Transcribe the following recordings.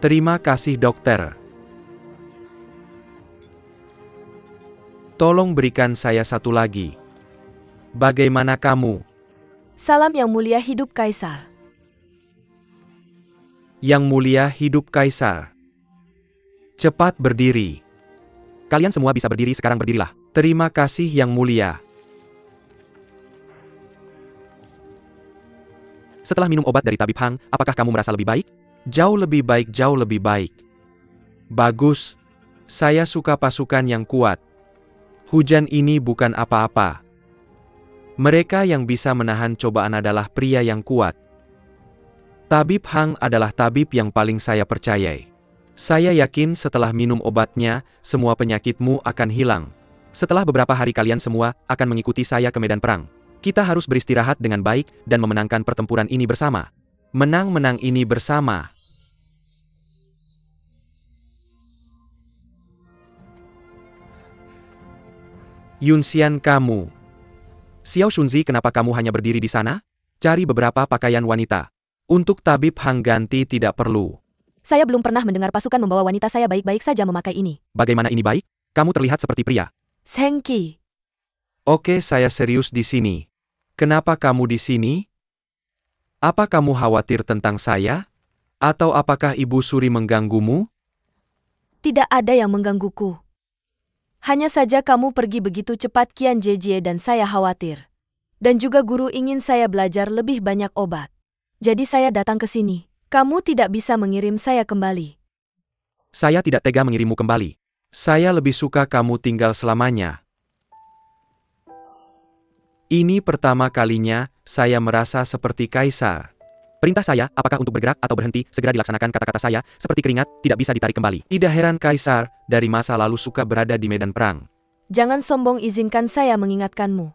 Terima kasih dokter. Tolong berikan saya satu lagi. Bagaimana kamu? Salam Yang Mulia, hidup Kaisar. Yang Mulia, hidup Kaisar. Cepat berdiri. Kalian semua bisa berdiri, sekarang berdirilah. Terima kasih Yang Mulia. Setelah minum obat dari tabib Hang, apakah kamu merasa lebih baik? Jauh lebih baik, jauh lebih baik. Bagus. Saya suka pasukan yang kuat. Hujan ini bukan apa-apa. Mereka yang bisa menahan cobaan adalah pria yang kuat. Tabib Hang adalah tabib yang paling saya percayai. Saya yakin setelah minum obatnya, semua penyakitmu akan hilang. Setelah beberapa hari kalian semua akan mengikuti saya ke medan perang. Kita harus beristirahat dengan baik dan memenangkan pertempuran ini bersama. Menang-menang ini bersama. Yunxian, kamu. Xiao Shunzi, kenapa kamu hanya berdiri di sana? Cari beberapa pakaian wanita. Untuk tabib Hang ganti tidak perlu. Saya belum pernah mendengar pasukan membawa wanita, saya baik-baik saja memakai ini. Bagaimana ini baik? Kamu terlihat seperti pria. Sengki. Oke, saya serius di sini. Kenapa kamu di sini? Apa kamu khawatir tentang saya? Atau apakah Ibu Suri mengganggumu? Tidak ada yang menggangguku. Hanya saja kamu pergi begitu cepat Qian Jie dan saya khawatir. Dan juga guru ingin saya belajar lebih banyak obat. Jadi saya datang ke sini. Kamu tidak bisa mengirim saya kembali. Saya tidak tega mengirimmu kembali. Saya lebih suka kamu tinggal selamanya. Ini pertama kalinya saya merasa seperti kaisar. Perintah saya, apakah untuk bergerak atau berhenti, segera dilaksanakan. Kata-kata saya, seperti keringat, tidak bisa ditarik kembali. Tidak heran kaisar, dari masa lalu suka berada di medan perang. Jangan sombong, izinkan saya mengingatkanmu.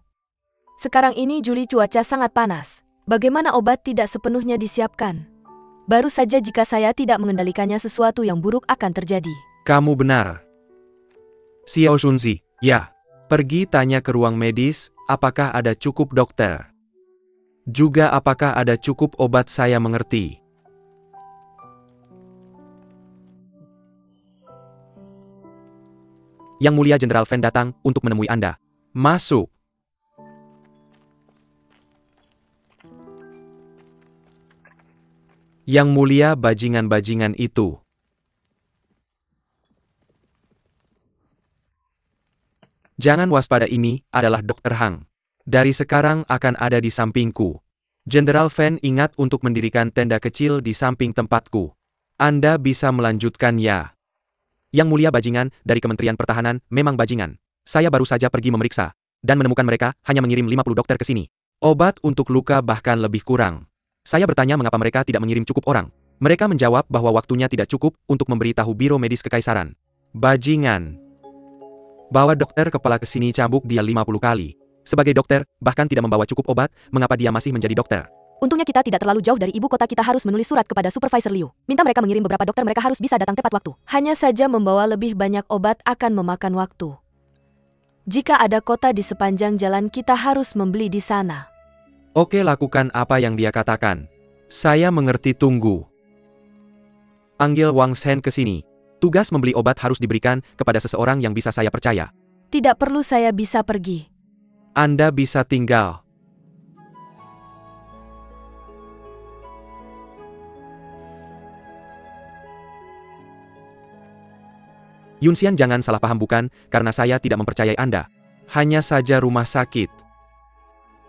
Sekarang ini Juli cuaca sangat panas. Bagaimana obat tidak sepenuhnya disiapkan? Baru saja jika saya tidak mengendalikannya sesuatu yang buruk akan terjadi. Kamu benar. Xiao Shunzi, ya. Pergi tanya ke ruang medis, apakah ada cukup dokter? Juga apakah ada cukup obat, saya mengerti. Yang Mulia Jenderal Fen datang untuk menemui Anda. Masuk. Yang Mulia, bajingan-bajingan itu. Jangan waspada, ini adalah Dr. Hang. Dari sekarang akan ada di sampingku. Jenderal Fen ingat untuk mendirikan tenda kecil di samping tempatku. Anda bisa melanjutkan, ya. Yang Mulia, bajingan dari Kementerian Pertahanan memang bajingan. Saya baru saja pergi memeriksa. Dan menemukan mereka hanya mengirim 50 dokter ke sini. Obat untuk luka bahkan lebih kurang. Saya bertanya mengapa mereka tidak mengirim cukup orang. Mereka menjawab bahwa waktunya tidak cukup untuk memberitahu Biro Medis Kekaisaran. Bajingan. Bawa dokter kepala ke sini, cambuk dia 50 kali. Sebagai dokter, bahkan tidak membawa cukup obat, mengapa dia masih menjadi dokter? Untungnya kita tidak terlalu jauh dari ibu kota, kita harus menulis surat kepada Supervisor Liu. Minta mereka mengirim beberapa dokter, mereka harus bisa datang tepat waktu. Hanya saja membawa lebih banyak obat akan memakan waktu. Jika ada kota di sepanjang jalan, kita harus membeli di sana. Oke, lakukan apa yang dia katakan. Saya mengerti, tunggu. Panggil Wang Shen ke sini. Tugas membeli obat harus diberikan kepada seseorang yang bisa saya percaya. Tidak perlu, saya bisa pergi. Anda bisa tinggal. Yunxian, jangan salah paham, bukan karena saya tidak mempercayai Anda. Hanya saja rumah sakit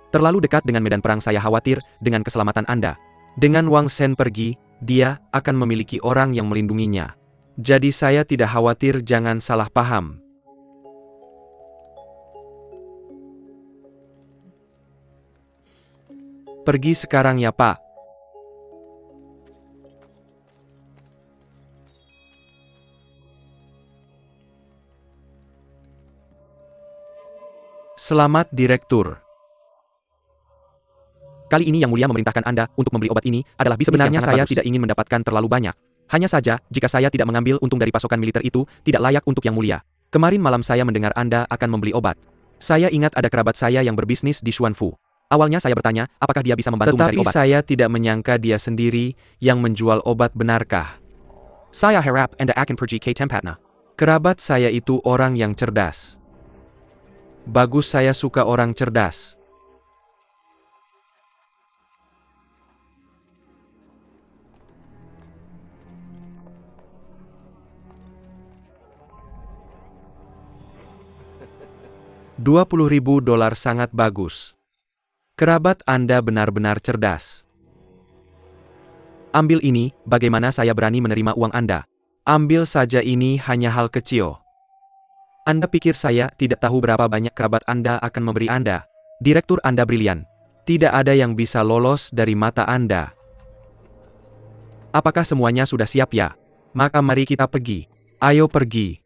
terlalu dekat dengan medan perang, saya khawatir dengan keselamatan Anda. Dengan Wang Shen pergi, dia akan memiliki orang yang melindunginya. Jadi saya tidak khawatir, jangan salah paham. Pergi sekarang ya, Pak. Selamat, Direktur. Kali ini Yang Mulia memerintahkan Anda untuk membeli obat ini adalah bisnis yang sangat bagus. Sebenarnya saya tidak ingin mendapatkan terlalu banyak. Hanya saja, jika saya tidak mengambil untung dari pasokan militer itu, tidak layak untuk Yang Mulia. Kemarin malam saya mendengar Anda akan membeli obat. Saya ingat ada kerabat saya yang berbisnis di Xuanfu. Awalnya saya bertanya, apakah dia bisa membantu mencari obat. Tetapi saya tidak menyangka dia sendiri yang menjual obat, benarkah? Saya harap Anda akan pergi ke tempatnya. Kerabat saya itu orang yang cerdas. Bagus, saya suka orang cerdas. $20.000 sangat bagus. Kerabat Anda benar-benar cerdas. Ambil ini, bagaimana saya berani menerima uang Anda? Ambil saja, ini hanya hal kecil. Anda pikir saya tidak tahu berapa banyak kerabat Anda akan memberi Anda? Direktur Anda brilian. Tidak ada yang bisa lolos dari mata Anda. Apakah semuanya sudah siap ya? Maka mari kita pergi. Ayo pergi.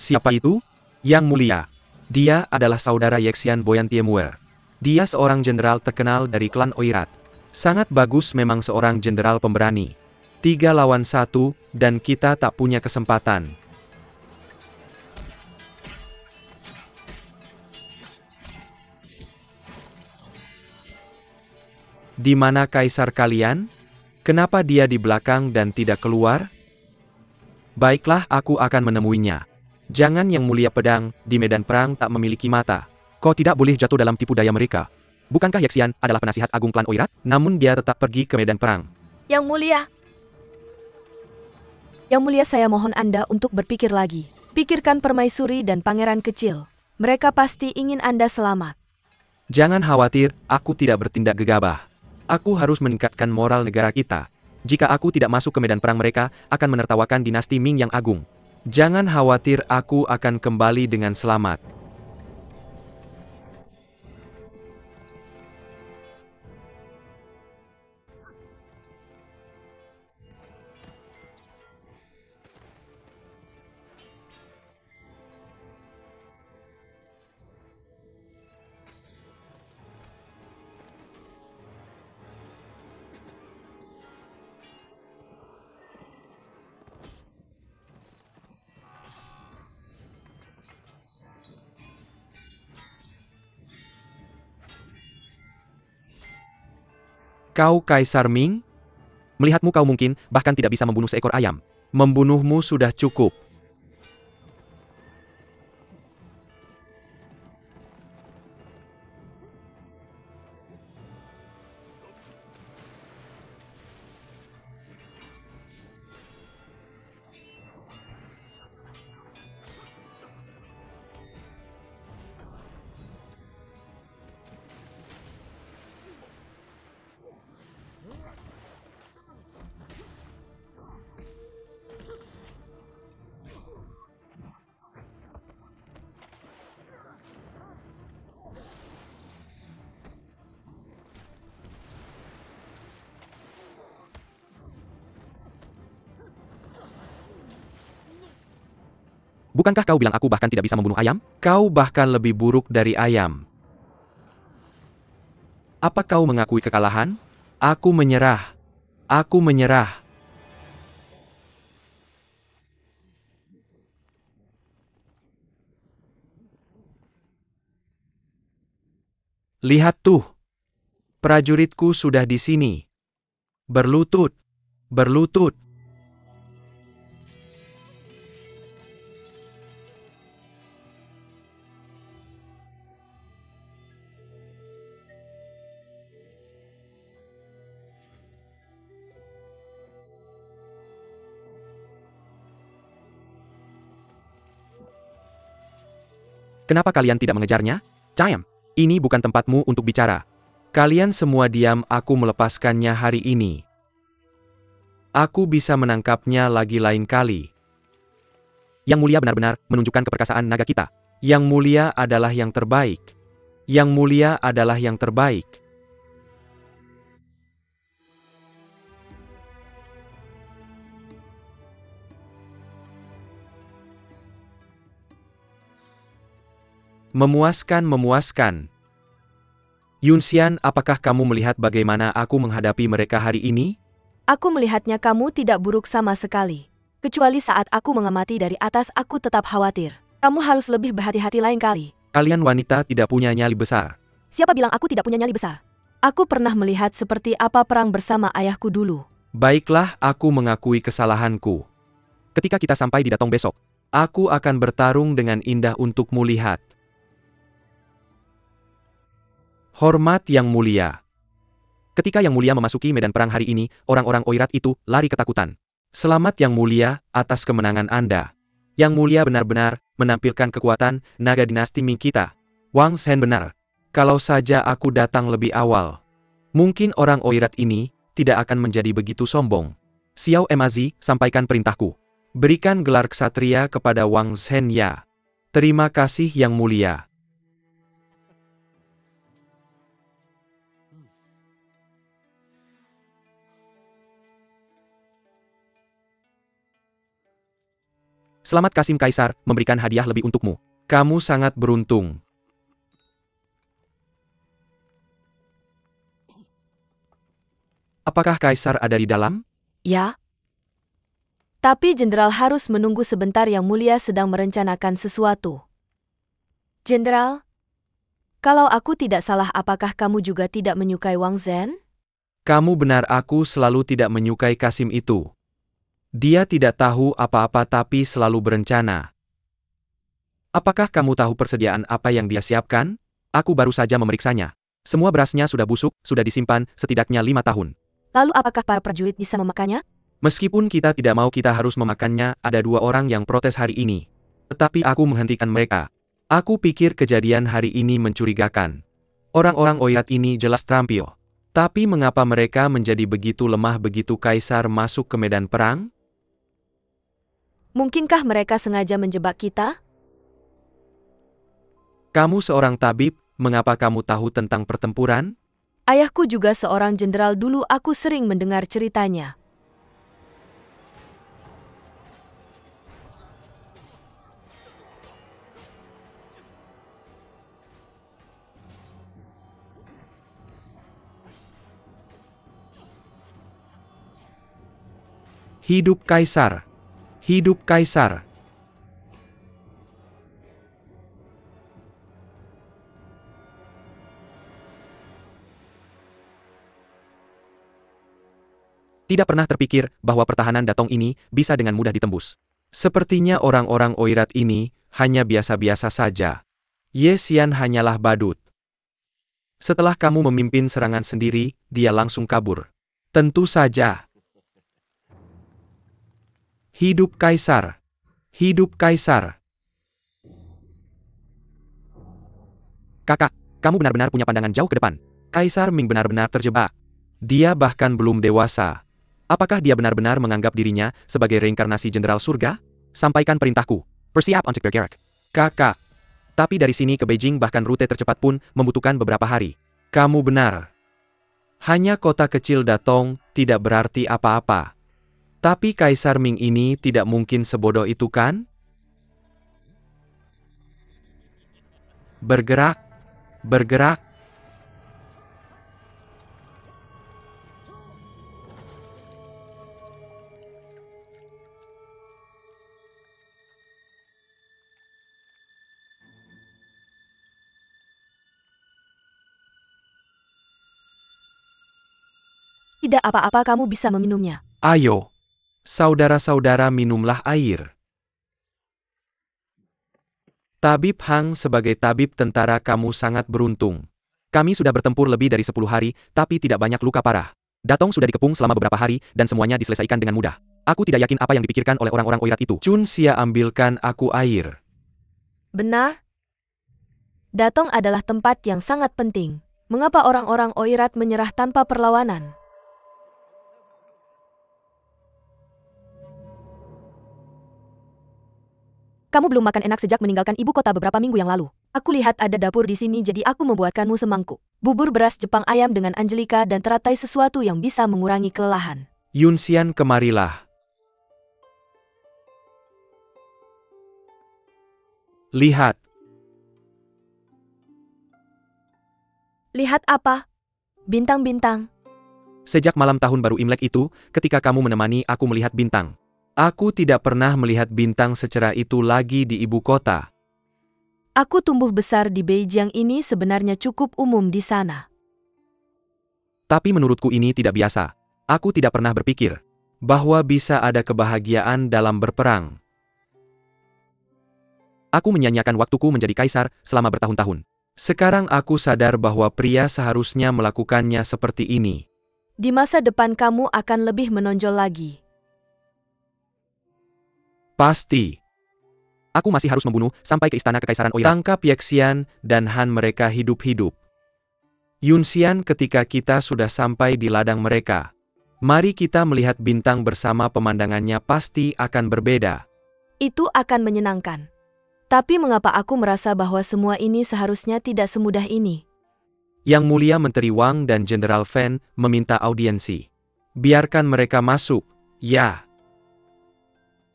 Siapa itu? Yang Mulia. Dia adalah saudara Yexian Boyantiemuer. Dia seorang jenderal terkenal dari klan Oirat. Sangat bagus, memang seorang jenderal pemberani. 3 lawan 1, dan kita tak punya kesempatan. Di mana kaisar kalian? Kenapa dia di belakang dan tidak keluar? Baiklah, aku akan menemuinya. Jangan, Yang Mulia, pedang di medan perang tak memiliki mata. Kau tidak boleh jatuh dalam tipu daya mereka. Bukankah Yexian adalah penasihat agung klan Oirat? Namun dia tetap pergi ke medan perang. Yang Mulia. Yang Mulia, saya mohon Anda untuk berpikir lagi. Pikirkan permaisuri dan pangeran kecil. Mereka pasti ingin Anda selamat. Jangan khawatir, aku tidak bertindak gegabah. Aku harus meningkatkan moral negara kita. Jika aku tidak masuk ke medan perang, mereka akan menertawakan dinasti Ming yang agung. Jangan khawatir, aku akan kembali dengan selamat. Kau Kaisar Ming? Melihatmu, kau mungkin bahkan tidak bisa membunuh seekor ayam. Membunuhmu sudah cukup. Bukankah kau bilang aku bahkan tidak bisa membunuh ayam? Kau bahkan lebih buruk dari ayam. Apa kau mengakui kekalahan? Aku menyerah. Aku menyerah. Lihat tuh. Prajuritku sudah di sini. Berlutut. Berlutut. Kenapa kalian tidak mengejarnya? Diam. Ini bukan tempatmu untuk bicara. Kalian semua diam, aku melepaskannya hari ini. Aku bisa menangkapnya lagi lain kali. Yang Mulia benar-benar menunjukkan keperkasaan naga kita. Yang Mulia adalah yang terbaik. Yang Mulia adalah yang terbaik. Memuaskan, memuaskan. Yunxian, apakah kamu melihat bagaimana aku menghadapi mereka hari ini? Aku melihatnya kamu tidak buruk sama sekali. Kecuali saat aku mengamati dari atas, aku tetap khawatir. Kamu harus lebih berhati-hati lain kali. Kalian wanita tidak punya nyali besar. Siapa bilang aku tidak punya nyali besar? Aku pernah melihat seperti apa perang bersama ayahku dulu. Baiklah, aku mengakui kesalahanku. Ketika kita sampai di Datong besok, aku akan bertarung dengan indah untukmu lihat. Hormat Yang Mulia. Ketika Yang Mulia memasuki medan perang hari ini, orang-orang Oirat itu lari ketakutan. Selamat Yang Mulia, atas kemenangan Anda. Yang Mulia benar-benar menampilkan kekuatan naga dinasti Ming kita. Wang Shen benar. Kalau saja aku datang lebih awal, mungkin orang Oirat ini tidak akan menjadi begitu sombong. Xiao Emazi, sampaikan perintahku. Berikan gelar ksatria kepada Wang Shen ya. Terima kasih Yang Mulia. Selamat Kasim Kaisar, memberikan hadiah lebih untukmu. Kamu sangat beruntung. Apakah Kaisar ada di dalam? Ya. Tapi Jenderal harus menunggu sebentar, Yang Mulia sedang merencanakan sesuatu. Jenderal, kalau aku tidak salah, apakah kamu juga tidak menyukai Wang Zhen? Kamu benar, aku selalu tidak menyukai Kasim itu. Dia tidak tahu apa-apa tapi selalu berencana. Apakah kamu tahu persediaan apa yang dia siapkan? Aku baru saja memeriksanya. Semua berasnya sudah busuk, sudah disimpan setidaknya 5 tahun. Lalu apakah para prajurit bisa memakannya? Meskipun kita tidak mau, kita harus memakannya. Ada 2 orang yang protes hari ini. Tetapi aku menghentikan mereka. Aku pikir kejadian hari ini mencurigakan. Orang-orang Oirat ini jelas terampil. Tapi mengapa mereka menjadi begitu lemah begitu Kaisar masuk ke medan perang? Mungkinkah mereka sengaja menjebak kita? Kamu seorang tabib, mengapa kamu tahu tentang pertempuran? Ayahku juga seorang jenderal dulu, aku sering mendengar ceritanya. Hidup Kaisar! Hidup Kaisar! Tidak pernah terpikir bahwa pertahanan Datong ini bisa dengan mudah ditembus. Sepertinya orang-orang Oirat ini hanya biasa-biasa saja. Ye Xian hanyalah badut. Setelah kamu memimpin serangan sendiri, dia langsung kabur. Tentu saja. Hidup Kaisar! Hidup Kaisar! Kakak, kamu benar-benar punya pandangan jauh ke depan. Kaisar Ming benar-benar terjebak. Dia bahkan belum dewasa. Apakah dia benar-benar menganggap dirinya sebagai reinkarnasi Jenderal Surga? Sampaikan perintahku. Bersiap untuk bergerak. Kakak. Tapi dari sini ke Beijing bahkan rute tercepat pun membutuhkan beberapa hari. Kamu benar. Hanya kota kecil Datong tidak berarti apa-apa. Tapi Kaisar Ming ini tidak mungkin sebodoh itu kan? Bergerak. Bergerak. Tidak apa-apa, kamu bisa meminumnya. Ayo. Saudara-saudara, minumlah air. Tabib Hang, sebagai tabib tentara kamu sangat beruntung. Kami sudah bertempur lebih dari 10 hari, tapi tidak banyak luka parah. Datong sudah dikepung selama beberapa hari, dan semuanya diselesaikan dengan mudah. Aku tidak yakin apa yang dipikirkan oleh orang-orang Oirat itu. Chun Xia, ambilkan aku air. Benar? Datong adalah tempat yang sangat penting. Mengapa orang-orang Oirat menyerah tanpa perlawanan? Kamu belum makan enak sejak meninggalkan ibu kota beberapa minggu yang lalu. Aku lihat ada dapur di sini jadi aku membuatkanmu semangkuk. Bubur beras Jepang ayam dengan Angelika dan teratai sesuatu yang bisa mengurangi kelelahan. Yunxian, kemarilah. Lihat. Lihat apa? Bintang-bintang. Sejak malam tahun baru Imlek itu, ketika kamu menemani aku melihat bintang. Aku tidak pernah melihat bintang secerah itu lagi di ibu kota. Aku tumbuh besar di Beijing ini sebenarnya cukup umum di sana. Tapi menurutku ini tidak biasa. Aku tidak pernah berpikir bahwa bisa ada kebahagiaan dalam berperang. Aku menyanyiakan waktuku menjadi kaisar selama bertahun-tahun. Sekarang aku sadar bahwa pria seharusnya melakukannya seperti ini. Di masa depan kamu akan lebih menonjol lagi. Pasti. Aku masih harus membunuh sampai ke istana kekaisaran Oirat. Tangkap Yexian dan Han, mereka hidup-hidup. Yunxian, ketika kita sudah sampai di ladang mereka, mari kita melihat bintang bersama, pemandangannya pasti akan berbeda. Itu akan menyenangkan. Tapi mengapa aku merasa bahwa semua ini seharusnya tidak semudah ini? Yang Mulia Menteri Wang dan Jenderal Fen meminta audiensi. Biarkan mereka masuk, ya.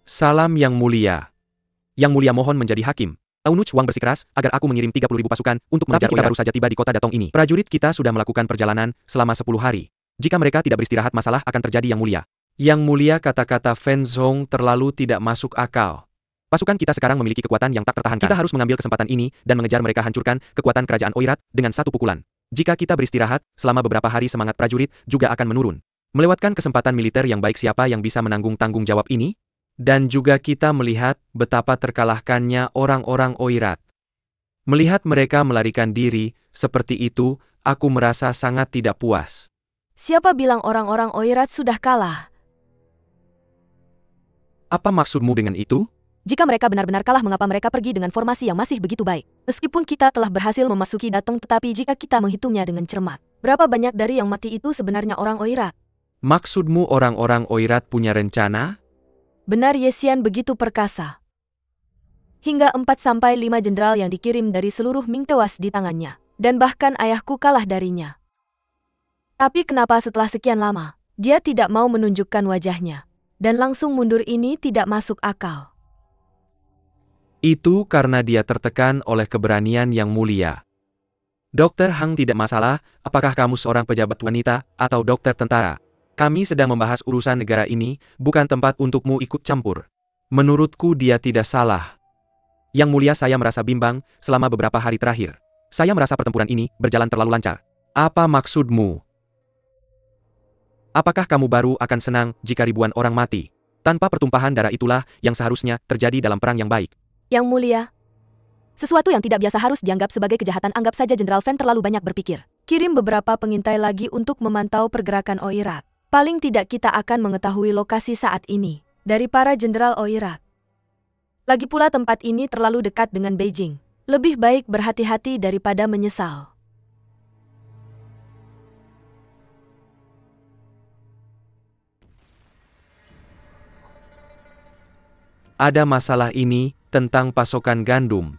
Salam Yang Mulia. Yang Mulia mohon menjadi hakim. Eunuch Wang bersikeras agar aku mengirim 30.000 pasukan untuk mengejar Oirat. Kita baru saja tiba di kota Datong ini. Prajurit kita sudah melakukan perjalanan selama 10 hari. Jika mereka tidak beristirahat, masalah akan terjadi, Yang Mulia. Yang Mulia, kata-kata Fen Zhong terlalu tidak masuk akal. Pasukan kita sekarang memiliki kekuatan yang tak tertahankan. Kita harus mengambil kesempatan ini dan mengejar mereka, hancurkan kekuatan kerajaan Oirat dengan satu pukulan. Jika kita beristirahat selama beberapa hari, semangat prajurit juga akan menurun. Melewatkan kesempatan militer yang baik, siapa yang bisa menanggung tanggung jawab ini? Dan juga kita melihat betapa terkalahkannya orang-orang Oirat. Melihat mereka melarikan diri seperti itu, aku merasa sangat tidak puas. Siapa bilang orang-orang Oirat sudah kalah? Apa maksudmu dengan itu? Jika mereka benar-benar kalah, mengapa mereka pergi dengan formasi yang masih begitu baik? Meskipun kita telah berhasil memasuki Datong, tetapi jika kita menghitungnya dengan cermat, berapa banyak dari yang mati itu sebenarnya orang Oirat? Maksudmu orang-orang Oirat punya rencana? Benar, Yexian begitu perkasa. Hingga 4-5 jenderal yang dikirim dari seluruh Ming tewas di tangannya. Dan bahkan ayahku kalah darinya. Tapi kenapa setelah sekian lama, dia tidak mau menunjukkan wajahnya? Dan langsung mundur, ini tidak masuk akal. Itu karena dia tertekan oleh keberanian Yang Mulia. Dr. Hang, tidak masalah, apakah kamu seorang pejabat wanita atau dokter tentara? Kami sedang membahas urusan negara ini, bukan tempat untukmu ikut campur. Menurutku dia tidak salah. Yang Mulia, saya merasa bimbang selama beberapa hari terakhir. Saya merasa pertempuran ini berjalan terlalu lancar. Apa maksudmu? Apakah kamu baru akan senang jika ribuan orang mati? Tanpa pertumpahan darah, itulah yang seharusnya terjadi dalam perang yang baik. Yang Mulia, sesuatu yang tidak biasa harus dianggap sebagai kejahatan. Anggap saja Jenderal Fen terlalu banyak berpikir. Kirim beberapa pengintai lagi untuk memantau pergerakan Oirat. Paling tidak kita akan mengetahui lokasi saat ini dari para jenderal Oirat. Lagi pula tempat ini terlalu dekat dengan Beijing. Lebih baik berhati-hati daripada menyesal. Ada masalah ini tentang pasokan gandum.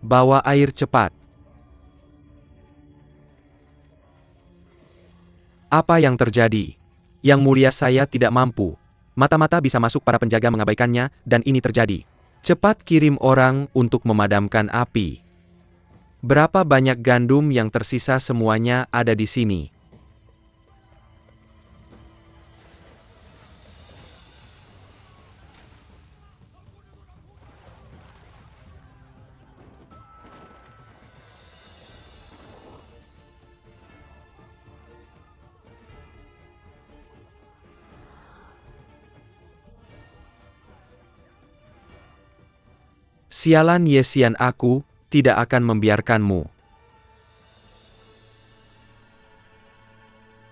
Bawa air cepat. Apa yang terjadi? Yang Mulia, saya tidak mampu. Mata-mata bisa masuk, para penjaga mengabaikannya, dan ini terjadi. Cepat kirim orang untuk memadamkan api. Berapa banyak gandum yang tersisa? Semuanya ada di sini. Sialan Yexian, aku tidak akan membiarkanmu.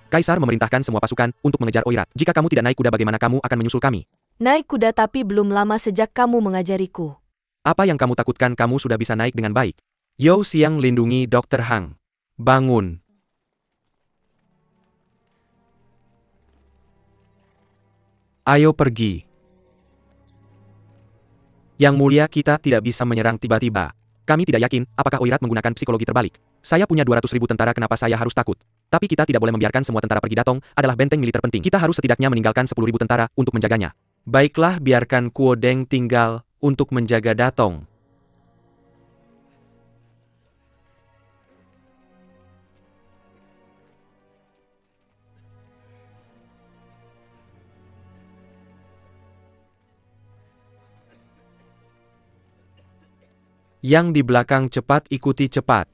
Kaisar memerintahkan semua pasukan untuk mengejar Oirat. Jika kamu tidak naik kuda, bagaimana kamu akan menyusul kami? Naik kuda tapi belum lama sejak kamu mengajariku. Apa yang kamu takutkan? Kamu sudah bisa naik dengan baik. Yo Siang lindungi Dr. Hang. Bangun. Ayo pergi. Yang mulia, kita tidak bisa menyerang tiba-tiba. Kami tidak yakin apakah Oirat menggunakan psikologi terbalik. Saya punya 200.000 tentara, kenapa saya harus takut? Tapi kita tidak boleh membiarkan semua tentara pergi. Datong adalah benteng militer penting. Kita harus setidaknya meninggalkan 10.000 tentara untuk menjaganya. Baiklah, biarkan Kuo Deng tinggal untuk menjaga Datong. Yang di belakang cepat ikuti cepat.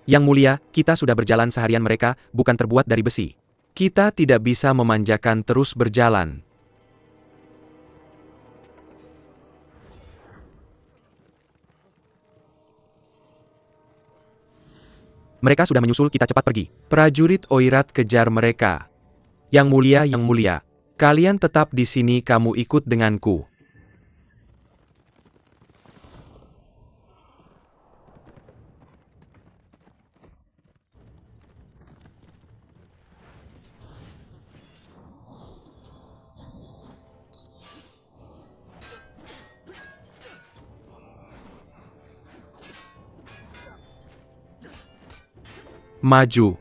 Yang mulia, kita sudah berjalan seharian, mereka bukan terbuat dari besi. Kita tidak bisa memanjakan terus berjalan. Mereka sudah menyusul, kita cepat pergi. Prajurit Oirat kejar mereka. Yang mulia, kalian tetap di sini, kamu ikut denganku. Maju.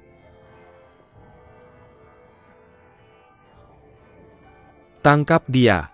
Tangkap dia.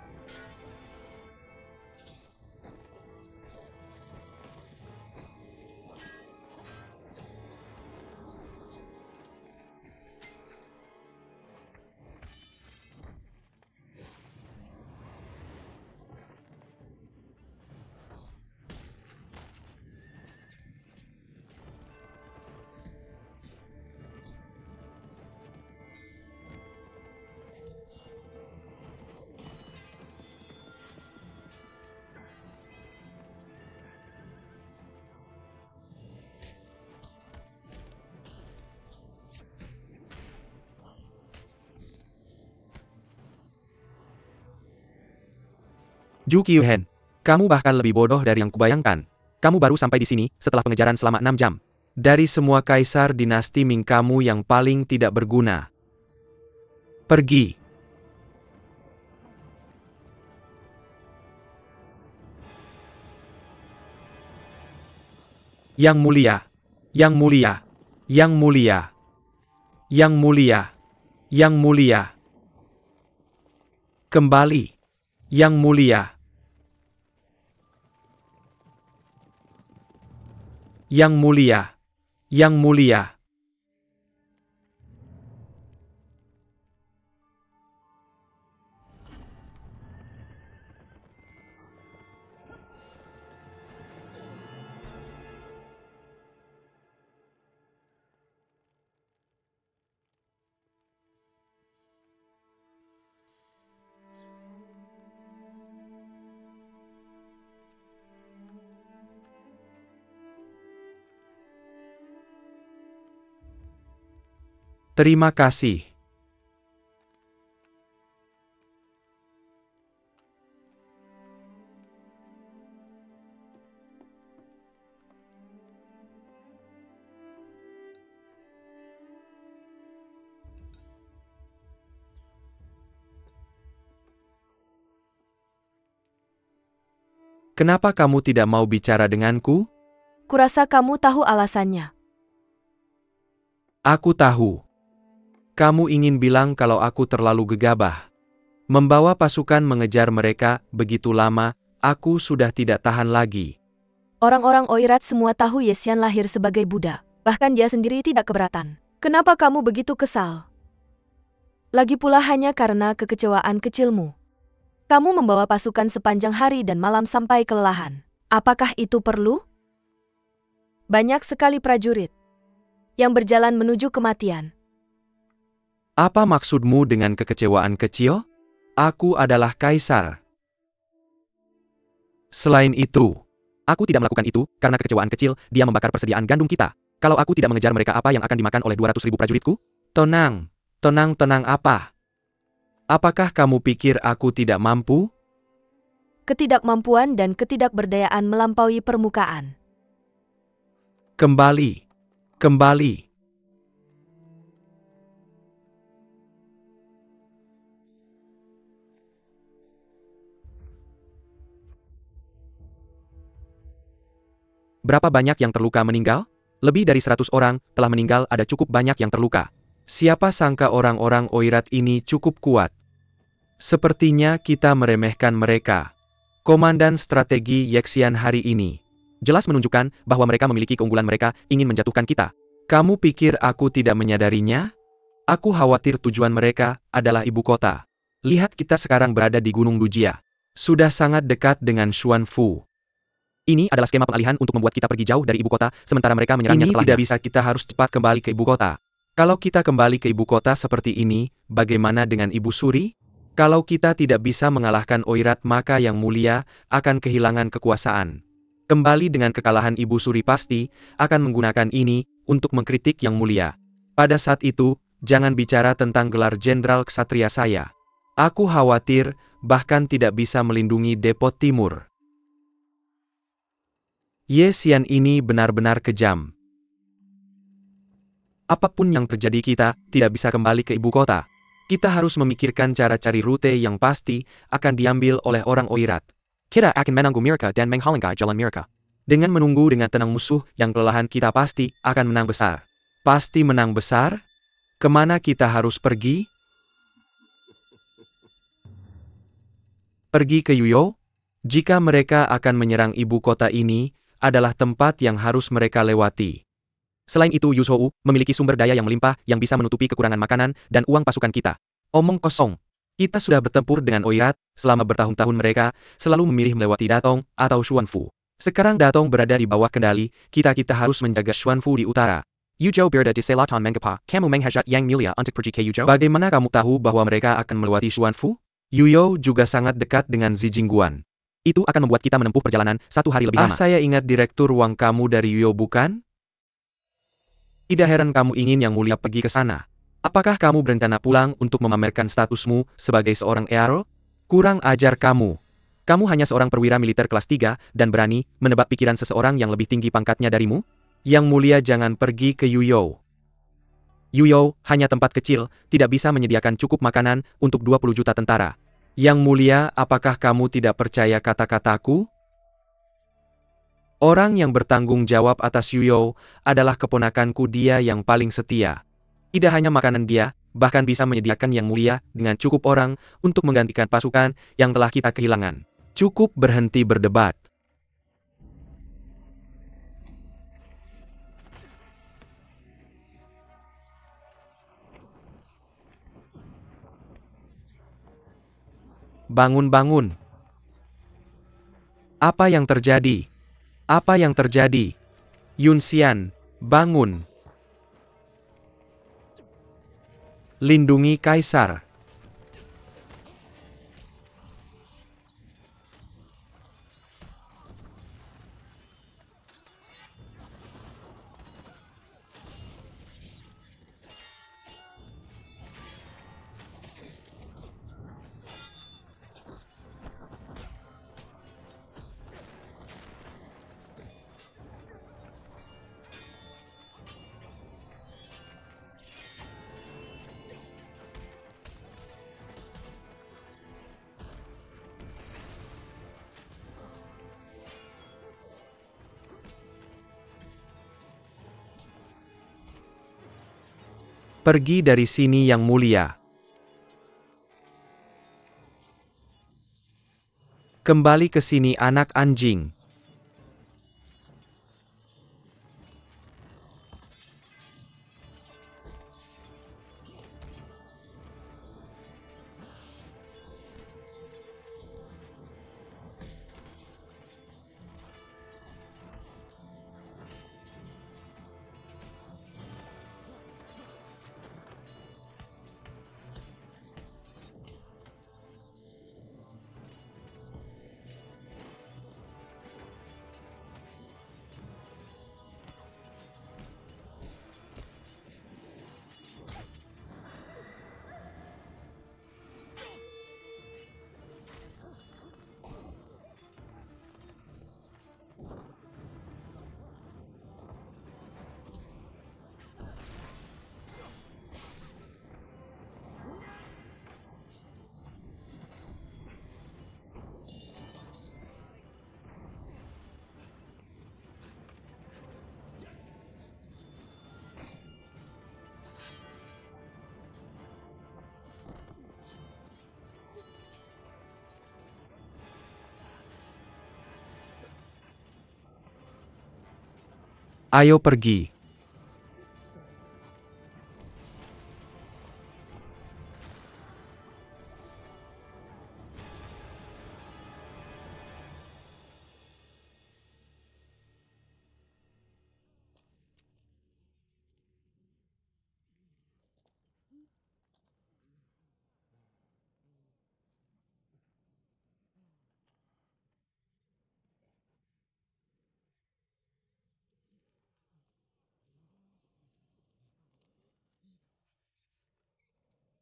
Ju Qiuhen, kamu bahkan lebih bodoh dari yang kubayangkan. Kamu baru sampai di sini setelah pengejaran selama 6 jam. Dari semua kaisar dinasti Ming, kamu yang paling tidak berguna. Pergi. Yang mulia, yang mulia, yang mulia, yang mulia, yang mulia. Kembali, yang mulia. Yang mulia, yang mulia. Terima kasih. Kenapa kamu tidak mau bicara denganku? Kurasa kamu tahu alasannya. Aku tahu. Kamu ingin bilang kalau aku terlalu gegabah. Membawa pasukan mengejar mereka begitu lama, aku sudah tidak tahan lagi. Orang-orang Oirat semua tahu Yesian lahir sebagai Buddha. Bahkan dia sendiri tidak keberatan. Kenapa kamu begitu kesal? Lagi pula hanya karena kekecewaan kecilmu. Kamu membawa pasukan sepanjang hari dan malam sampai kelelahan. Apakah itu perlu? Banyak sekali prajurit yang berjalan menuju kematian. Apa maksudmu dengan kekecewaan kecil? Aku adalah kaisar. Selain itu, Aku tidak melakukan itu, karena kekecewaan kecil, dia membakar persediaan gandum kita. Kalau aku tidak mengejar mereka, apa yang akan dimakan oleh 200.000 prajuritku? Tenang, tenang apa? Apakah kamu pikir aku tidak mampu? Ketidakmampuan dan ketidakberdayaan melampaui permukaan. Kembali. Berapa banyak yang terluka meninggal? Lebih dari 100 orang telah meninggal, ada cukup banyak yang terluka. Siapa sangka orang-orang Oirat ini cukup kuat. Sepertinya kita meremehkan mereka. Komandan strategi Yexian hari ini jelas menunjukkan bahwa mereka memiliki keunggulan, mereka ingin menjatuhkan kita. Kamu pikir aku tidak menyadarinya? Aku khawatir tujuan mereka adalah ibu kota. Lihat, kita sekarang berada di Gunung Dujia. Sudah sangat dekat dengan Xuanfu. Ini adalah skema pengalihan untuk membuat kita pergi jauh dari ibu kota, sementara mereka menyerangnya setelahnya. Ini tidak bisa, kita harus cepat kembali ke ibu kota. Kalau kita kembali ke ibu kota seperti ini, bagaimana dengan Ibu Suri? Kalau kita tidak bisa mengalahkan Oirat, maka Yang Mulia akan kehilangan kekuasaan. Kembali dengan kekalahan, Ibu Suri pasti akan menggunakan ini untuk mengkritik Yang Mulia. Pada saat itu, jangan bicara tentang gelar Jenderal Ksatria saya. Aku khawatir bahkan tidak bisa melindungi Depot Timur. Ye Xian ini benar-benar kejam. Apapun yang terjadi, kita tidak bisa kembali ke ibu kota. Kita harus memikirkan cara cari rute yang pasti akan diambil oleh orang Oirat. Kita akan menunggu mereka dan menghalangi jalan mereka. Dengan menunggu dengan tenang musuh yang kelelahan, kita pasti akan menang besar. Pasti menang besar? Kemana kita harus pergi? Pergi ke Yuyo? Jika mereka akan menyerang ibu kota, ini adalah tempat yang harus mereka lewati. Selain itu, Yuzhou memiliki sumber daya yang melimpah yang bisa menutupi kekurangan makanan dan uang pasukan kita. Omong kosong. Kita sudah bertempur dengan Oirat selama bertahun-tahun, mereka selalu memilih melewati Datong atau Xuanfu. Sekarang Datong berada di bawah kendali, kita harus menjaga Xuanfu di utara. Yuzhou berada di selatan, mengapa kamu menghajat Yang Mulia untuk pergi ke Yuzhou? Bagaimana kamu tahu bahwa mereka akan melewati Xuanfu? Yuyo juga sangat dekat dengan Zijingguan. Itu akan membuat kita menempuh perjalanan 1 hari lebih lama. Saya ingat Direktur Wang kamu dari Yuyo, bukan? Tidak heran kamu ingin Yang Mulia pergi ke sana. Apakah kamu berencana pulang untuk memamerkan statusmu sebagai seorang Earl? Kurang ajar kamu. Kamu hanya seorang perwira militer kelas 3 dan berani menebak pikiran seseorang yang lebih tinggi pangkatnya darimu? Yang Mulia jangan pergi ke Yuyo. Yuyo hanya tempat kecil, tidak bisa menyediakan cukup makanan untuk 20 juta tentara. Yang Mulia, apakah kamu tidak percaya kata-kataku? Orang yang bertanggung jawab atas Yuyo adalah keponakanku, dia yang paling setia. Tidak hanya makanan, dia bahkan bisa menyediakan Yang Mulia dengan cukup orang untuk menggantikan pasukan yang telah kita kehilangan. Cukup berhenti berdebat. Bangun. Apa yang terjadi? Yun Xian, bangun. Lindungi Kaisar. Pergi dari sini, Yang Mulia. Kembali ke sini, anak anjing. Ayo pergi.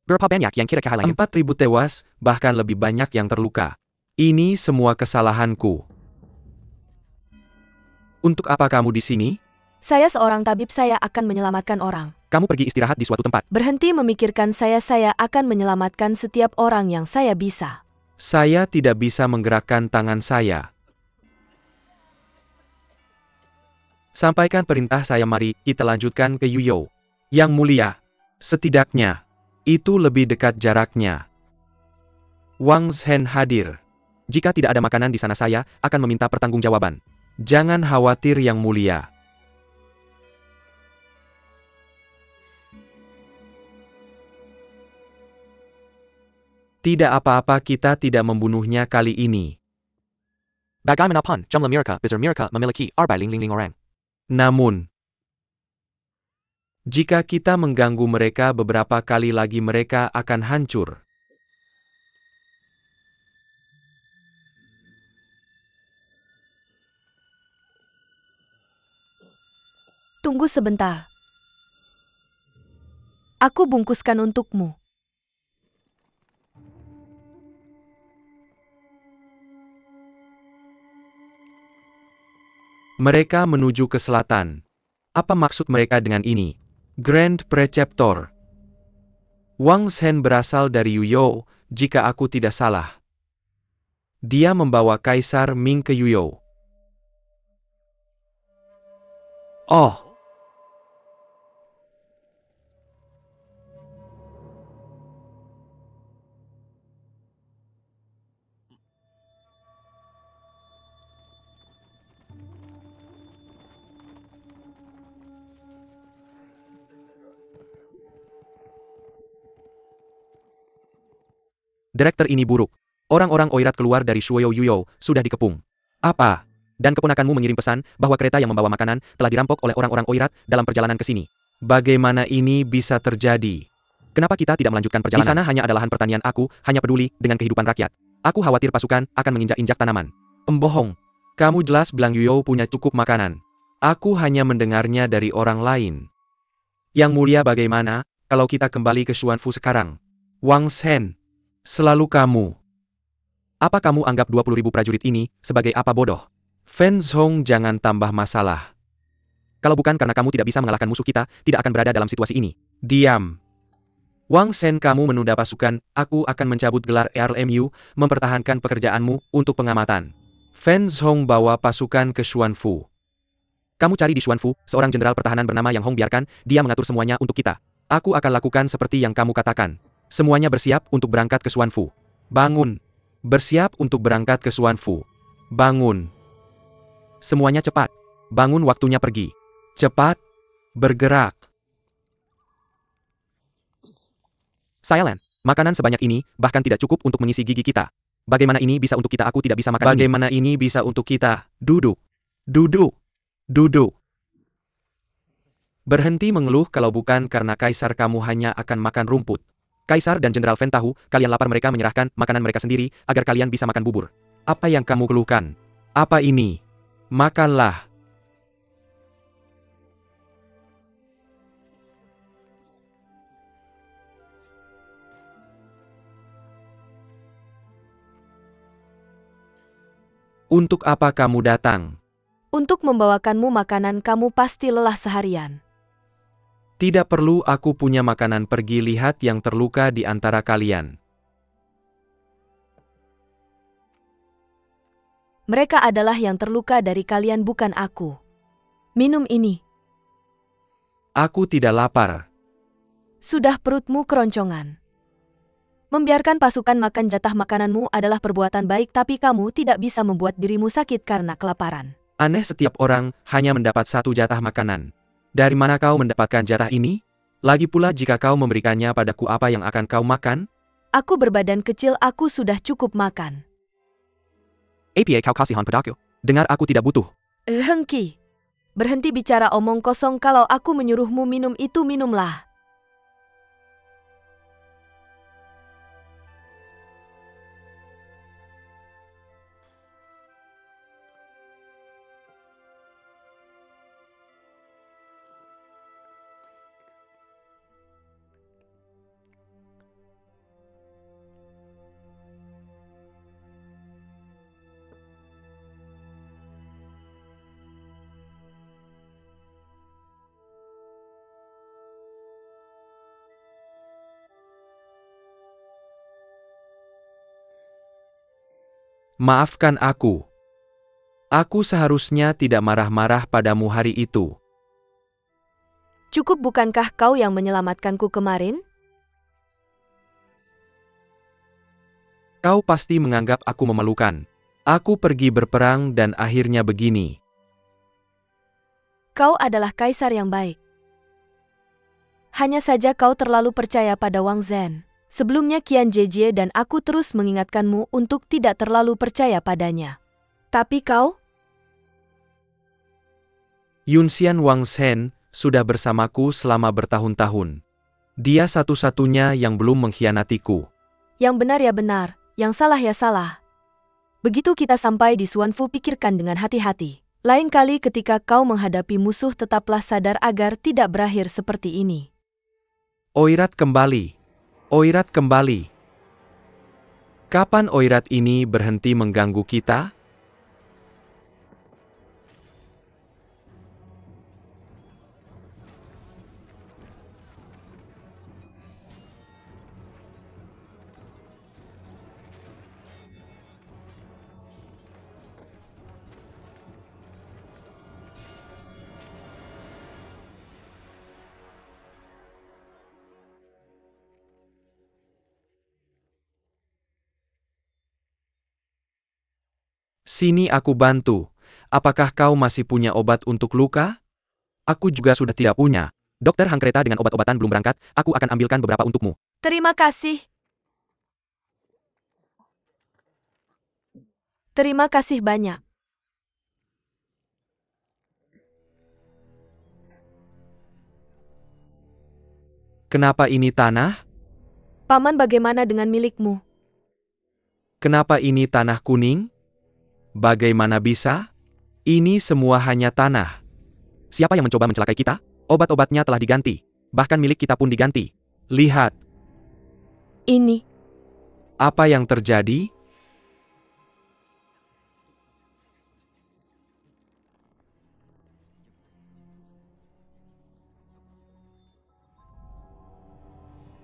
Berapa banyak yang kira kehilangan? 4.000 tewas, bahkan lebih banyak yang terluka. Ini semua kesalahanku. Untuk apa kamu di sini? Saya seorang tabib, saya akan menyelamatkan orang. Kamu pergi istirahat di suatu tempat. Berhenti memikirkan saya akan menyelamatkan setiap orang yang saya bisa. Saya tidak bisa menggerakkan tangan saya. Sampaikan perintah saya, mari kita lanjutkan ke Yuyo. Yang mulia, setidaknya, itu lebih dekat jaraknya. Wang Zhen hadir. Jika tidak ada makanan di sana saya akan meminta pertanggungjawaban. Jangan khawatir yang mulia. Tidak apa-apa, kita tidak membunuhnya kali ini. Bagaimanapun, jumlah mereka besar, mereka memiliki arbai ling orang. Namun, jika kita mengganggu mereka beberapa kali lagi, mereka akan hancur. Tunggu sebentar. Aku bungkuskan untukmu. Mereka menuju ke selatan. Apa maksud mereka dengan ini? Grand Preceptor. Wang Zhen berasal dari Yuyo, jika aku tidak salah. Dia membawa Kaisar Ming ke Yuyo. Oh. Direktur ini buruk. Orang-orang Oirat keluar dari Shuoyo Yuyo sudah dikepung. Apa? Dan keponakanmu mengirim pesan bahwa kereta yang membawa makanan telah dirampok oleh orang-orang Oirat dalam perjalanan ke sini. Bagaimana ini bisa terjadi? Kenapa kita tidak melanjutkan perjalanan? Di sana hanya ada lahan pertanian, aku hanya peduli dengan kehidupan rakyat. Aku khawatir pasukan akan menginjak-injak tanaman. Pembohong. Kamu jelas bilang Yuyo punya cukup makanan. Aku hanya mendengarnya dari orang lain. Yang mulia, bagaimana kalau kita kembali ke Xuanfu sekarang? Wang Zhen. Selalu kamu. Apa kamu anggap 20.000 prajurit ini sebagai apa, bodoh? Fen Zhong, jangan tambah masalah. Kalau bukan karena kamu tidak bisa mengalahkan musuh, kita tidak akan berada dalam situasi ini. Diam. Wang Zhen, kamu menunda pasukan, aku akan mencabut gelar RMU, mempertahankan pekerjaanmu untuk pengamatan. Fen Zhong bawa pasukan ke Xuanfu. Kamu cari di Xuanfu seorang jenderal pertahanan bernama Yang Hong, biarkan dia mengatur semuanya untuk kita. Aku akan lakukan seperti yang kamu katakan. Semuanya bersiap untuk berangkat ke Xuanfu. Bangun. Bersiap untuk berangkat ke Xuanfu. Bangun. Semuanya cepat. Bangun, waktunya pergi. Cepat. Bergerak. Silent. Makanan sebanyak ini bahkan tidak cukup untuk mengisi gigi kita. Bagaimana ini bisa untuk kita? Aku tidak bisa makan. Bagaimana ini bisa untuk kita? Duduk. Duduk. Duduk. Berhenti mengeluh, kalau bukan karena Kaisar kamu hanya akan makan rumput. Kaisar dan Jenderal Fen tahu kalian lapar, mereka menyerahkan makanan mereka sendiri agar kalian bisa makan bubur. Apa yang kamu keluhkan? Apa ini? Makanlah. Untuk apa kamu datang? Untuk membawakanmu makanan, kamu pasti lelah seharian. Tidak perlu, aku punya makanan. Pergi lihat yang terluka di antara kalian. Mereka adalah yang terluka dari kalian, bukan aku. Minum ini. Aku tidak lapar. Sudah, perutmu keroncongan. Membiarkan pasukan makan jatah makananmu adalah perbuatan baik, tapi kamu tidak bisa membuat dirimu sakit karena kelaparan. Aneh, setiap orang hanya mendapat satu jatah makanan. Dari mana kau mendapatkan jatah ini? Lagi pula jika kau memberikannya padaku, apa yang akan kau makan? Aku berbadan kecil, aku sudah cukup makan. Apa kau kasihan padaku? Dengar, aku tidak butuh. Hengki. Berhenti bicara omong kosong, kalau aku menyuruhmu minum itu minumlah. Maafkan aku. Aku seharusnya tidak marah-marah padamu hari itu. Cukup, bukankah kau yang menyelamatkanku kemarin? Kau pasti menganggap aku memalukan. Aku pergi berperang dan akhirnya begini. Kau adalah kaisar yang baik. Hanya saja kau terlalu percaya pada Wang Zhen. Sebelumnya Qian Jie dan aku terus mengingatkanmu untuk tidak terlalu percaya padanya. Tapi kau? Yunxian Wang Zhen sudah bersamaku selama bertahun-tahun. Dia satu-satunya yang belum mengkhianatiku. Yang benar ya benar, yang salah ya salah. Begitu kita sampai di Xuanfu, pikirkan dengan hati-hati. Lain kali ketika kau menghadapi musuh, tetaplah sadar agar tidak berakhir seperti ini. Oirat kembali. Oirat kembali. Kapan Oirat ini berhenti mengganggu kita? Sini aku bantu. Apakah kau masih punya obat untuk luka? Aku juga sudah tidak punya. Dokter Hang, kereta dengan obat-obatan belum berangkat, aku akan ambilkan beberapa untukmu. Terima kasih. Terima kasih banyak. Kenapa ini tanah? Paman, bagaimana dengan milikmu? Kenapa ini tanah kuning? Bagaimana bisa? Ini semua hanya tanah. Siapa yang mencoba mencelakai kita? Obat-obatnya telah diganti. Bahkan milik kita pun diganti. Lihat, Ini. apa yang terjadi?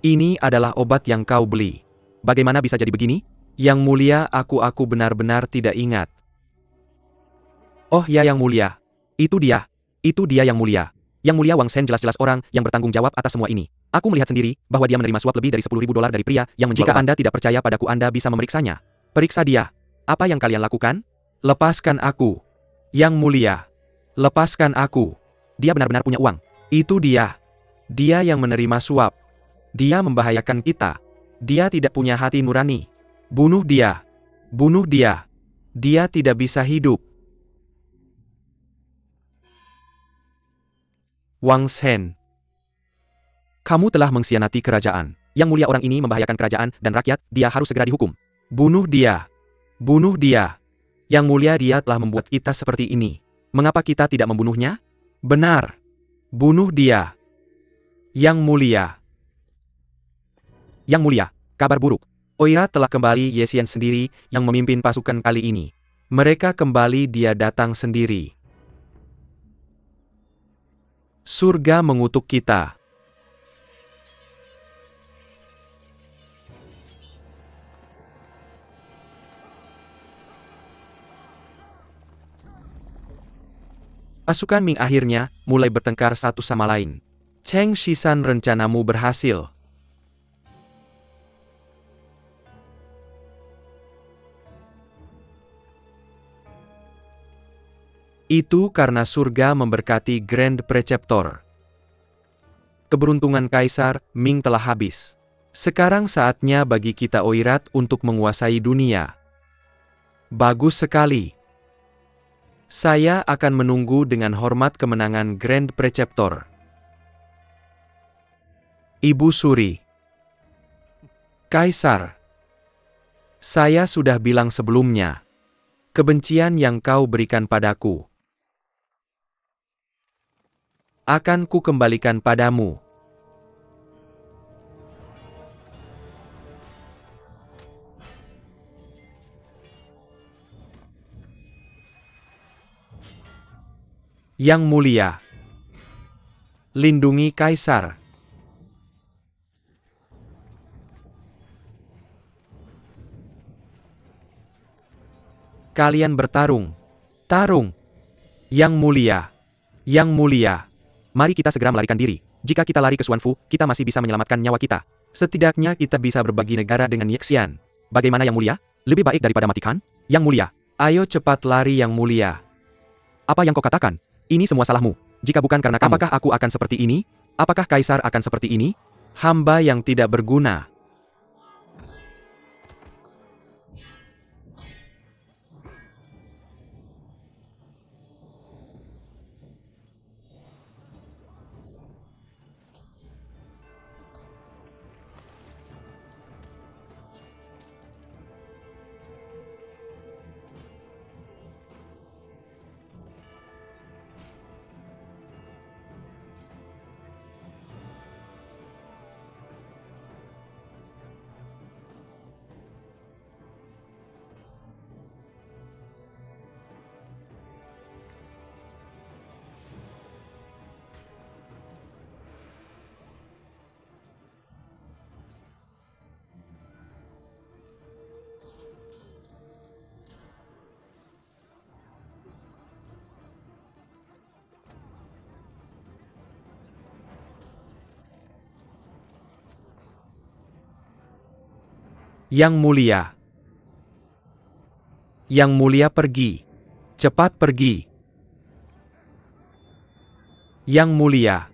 Ini adalah obat yang kau beli. Bagaimana bisa jadi begini? Yang mulia, aku benar-benar tidak ingat. Oh ya, Yang Mulia. Itu dia. Itu dia Yang Mulia. Yang Mulia Wang Zhen jelas-jelas orang yang bertanggung jawab atas semua ini. Aku melihat sendiri bahwa dia menerima suap lebih dari $10.000 dari pria yang menjual Jika obat. Anda tidak percaya padaku, Anda bisa memeriksanya. Periksa dia. Apa yang kalian lakukan? Lepaskan aku. Yang mulia. Lepaskan aku. Dia benar-benar punya uang. Itu dia. Dia yang menerima suap. Dia membahayakan kita. Dia tidak punya hati nurani. Bunuh dia. Bunuh dia. Dia tidak bisa hidup. Wang Zhen. Kamu telah mengkhianati kerajaan. Yang Mulia, orang ini membahayakan kerajaan dan rakyat, dia harus segera dihukum. Bunuh dia. Bunuh dia. Yang mulia, dia telah membuat kita seperti ini. Mengapa kita tidak membunuhnya? Benar. Bunuh dia. Yang mulia. Yang Mulia, kabar buruk. Oira telah kembali. Ye Xian sendiri yang memimpin pasukan kali ini. Mereka kembali, dia datang sendiri. Surga mengutuk kita. Pasukan Ming akhirnya mulai bertengkar satu sama lain. Cheng Shisan, rencanamu berhasil. Itu karena surga memberkati Grand Preceptor. Keberuntungan Kaisar Ming telah habis. Sekarang saatnya bagi kita Oirat untuk menguasai dunia. Bagus sekali. Saya akan menunggu dengan hormat kemenangan Grand Preceptor. Ibu Suri. Kaisar. Saya sudah bilang sebelumnya. Kebencian yang kau berikan padaku akan ku kembalikan padamu. Yang mulia, lindungi Kaisar. Kalian bertarung. Tarung. Yang mulia, mari kita segera melarikan diri. Jika kita lari ke Xuanfu, kita masih bisa menyelamatkan nyawa kita. Setidaknya kita bisa berbagi negara dengan Yexian. Bagaimana Yang Mulia? Lebih baik daripada matikan? Yang Mulia, ayo cepat lari Yang Mulia. Apa yang kau katakan? Ini semua salahmu. Jika bukan karena kamu, apakah aku akan seperti ini? Apakah Kaisar akan seperti ini? Hamba yang tidak berguna. Yang Mulia. Yang Mulia pergi. Cepat pergi. Yang Mulia.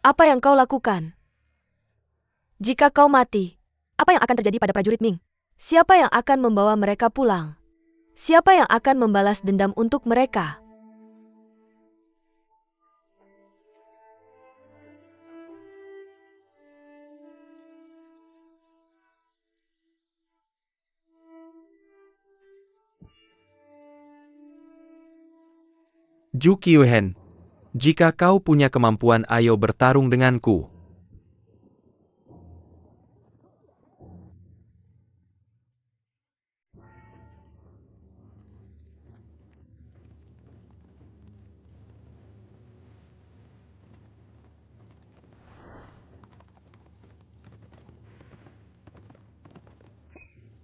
Apa yang kau lakukan? Jika kau mati, apa yang akan terjadi pada prajurit Ming? Siapa yang akan membawa mereka pulang? Siapa yang akan membalas dendam untuk mereka? Ju Qiuhen, jika kau punya kemampuan ayo bertarung denganku.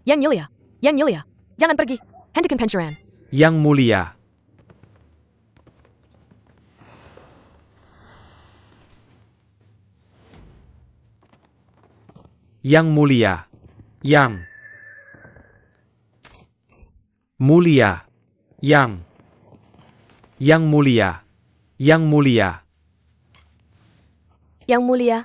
Yang Mulia, jangan pergi. Hentikan pencurian. Yang Mulia. Yang Mulia. Yang Mulia. Yang Mulia. Yang Mulia. Yang Mulia.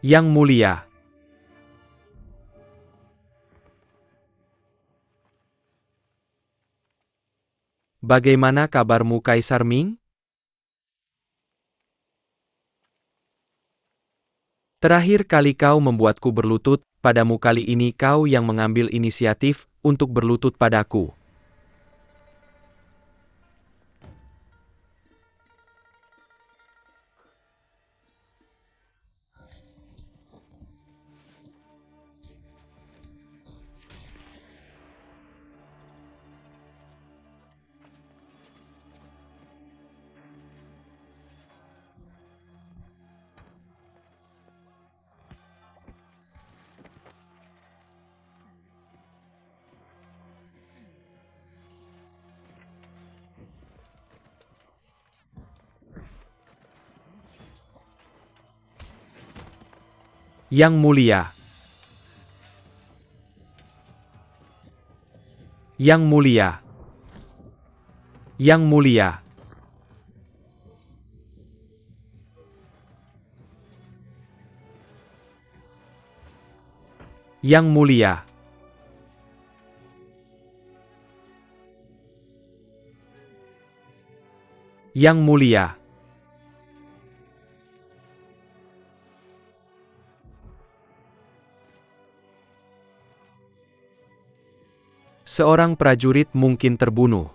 Yang Mulia. Bagaimana kabarmu Kaisar Ming? Terakhir kali kau membuatku berlutut padamu, kali ini kau yang mengambil inisiatif untuk berlutut padaku. Yang mulia. Yang mulia. Yang mulia. Yang mulia. Yang mulia. Seorang prajurit mungkin terbunuh,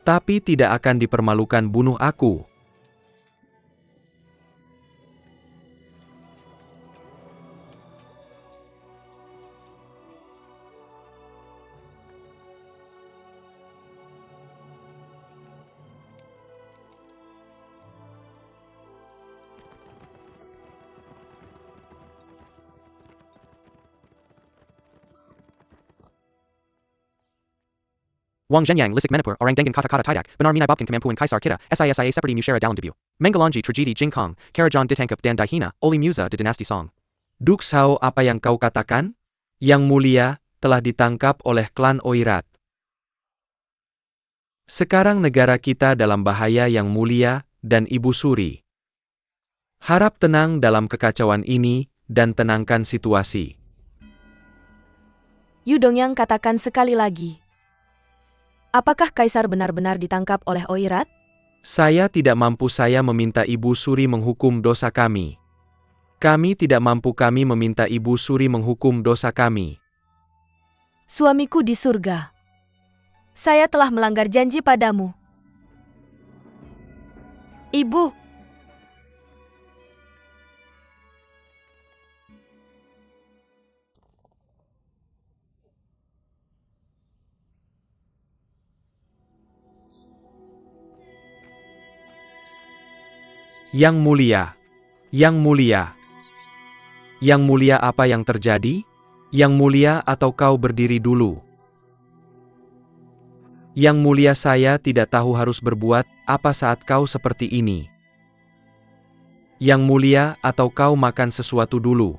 tapi tidak akan dipermalukan bunuh aku. Wang Zhenyang Lisik Manipur Orang Dengan Kata Kata Tidak Benar Minai Bobkin Kemampuan Kaisar Kita SISIA Seperti Musyara Dalam Debu Mengalanji Tragedi Jingkong Karajan Ditangkap Dan Dihina Oleh Musa de Dinasti Song. Duk Sao, apa yang kau katakan? Yang mulia telah ditangkap oleh klan Oirat. Sekarang negara kita dalam bahaya, yang mulia dan Ibu Suri. Harap tenang dalam kekacauan ini dan tenangkan situasi. Yu Dongyang katakan sekali lagi. Apakah Kaisar benar-benar ditangkap oleh Oirat? Saya tidak mampu. Saya meminta Ibu Suri menghukum dosa kami. Kami tidak mampu. Kami meminta Ibu Suri menghukum dosa kami. Suamiku di surga. Saya telah melanggar janji padamu. Ibu. Yang mulia. Yang mulia. Yang mulia, apa yang terjadi? Yang mulia, atau kau berdiri dulu? Yang mulia, saya tidak tahu harus berbuat apa saat kau seperti ini. Yang mulia, atau kau makan sesuatu dulu?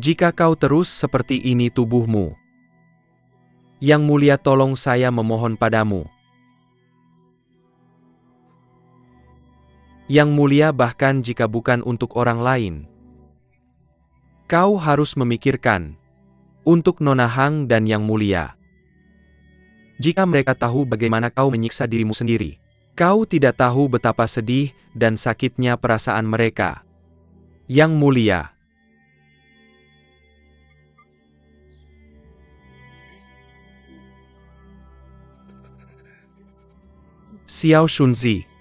Jika kau terus seperti ini tubuhmu. Yang mulia, tolong, saya memohon padamu. Yang mulia, bahkan jika bukan untuk orang lain, kau harus memikirkan untuk Nona Hang dan Yang mulia. Jika mereka tahu bagaimana kau menyiksa dirimu sendiri, kau tidak tahu betapa sedih dan sakitnya perasaan mereka. Yang mulia. Xiao Shunzi.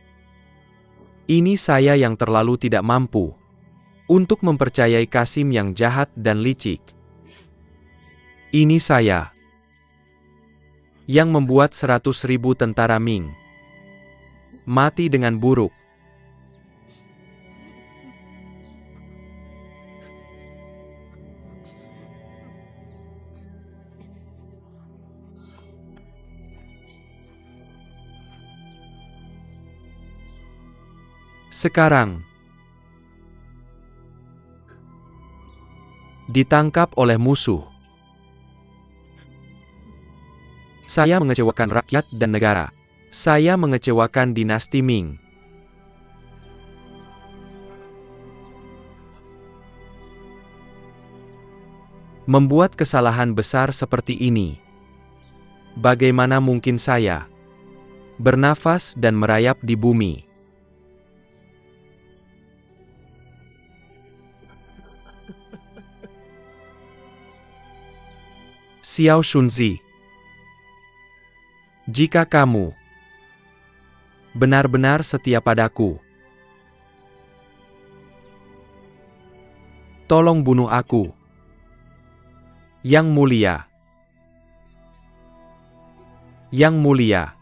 Ini saya yang terlalu tidak mampu untuk mempercayai Kasim yang jahat dan licik. Ini saya yang membuat 100.000 tentara Ming mati dengan buruk. Sekarang ditangkap oleh musuh. Saya mengecewakan rakyat dan negara. Saya mengecewakan dinasti Ming. Membuat kesalahan besar seperti ini. Bagaimana mungkin saya bernafas dan merayap di bumi? Xiao Shunzi. Jika kamu benar-benar setia padaku, tolong bunuh aku. Yang mulia. Yang mulia.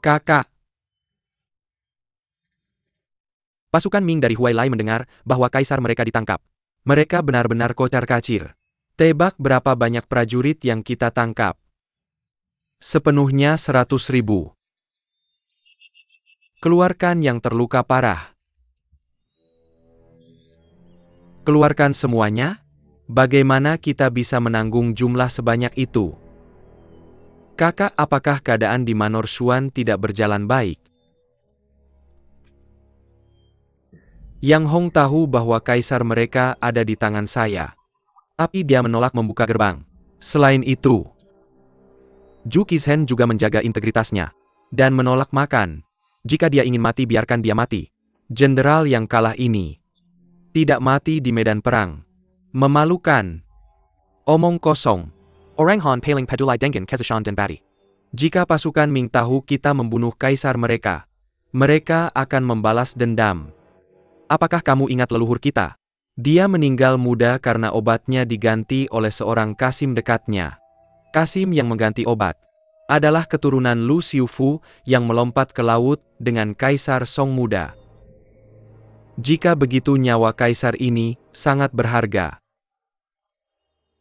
Kakak. Pasukan Ming dari Huailai mendengar bahwa kaisar mereka ditangkap. Mereka benar-benar kocar-kacir. Tebak berapa banyak prajurit yang kita tangkap? Sepenuhnya 100.000. Keluarkan yang terluka parah. Keluarkan semuanya? Bagaimana kita bisa menanggung jumlah sebanyak itu? Kakak, apakah keadaan di Manor Xuan tidak berjalan baik? Yang Hong tahu bahwa kaisar mereka ada di tangan saya. Tapi dia menolak membuka gerbang. Selain itu, Zhu Qizhen juga menjaga integritasnya. Dan menolak makan. Jika dia ingin mati, biarkan dia mati. Jenderal yang kalah ini tidak mati di medan perang. Memalukan. Omong kosong. Orang Han paling peduli dengan keseshan dan bati. Jika pasukan Ming tahu kita membunuh kaisar mereka, mereka akan membalas dendam. Apakah kamu ingat leluhur kita? Dia meninggal muda karena obatnya diganti oleh seorang kasim dekatnya. Kasim yang mengganti obat adalah keturunan Lu Xiufu yang melompat ke laut dengan Kaisar Song muda. Jika begitu, nyawa kaisar ini sangat berharga.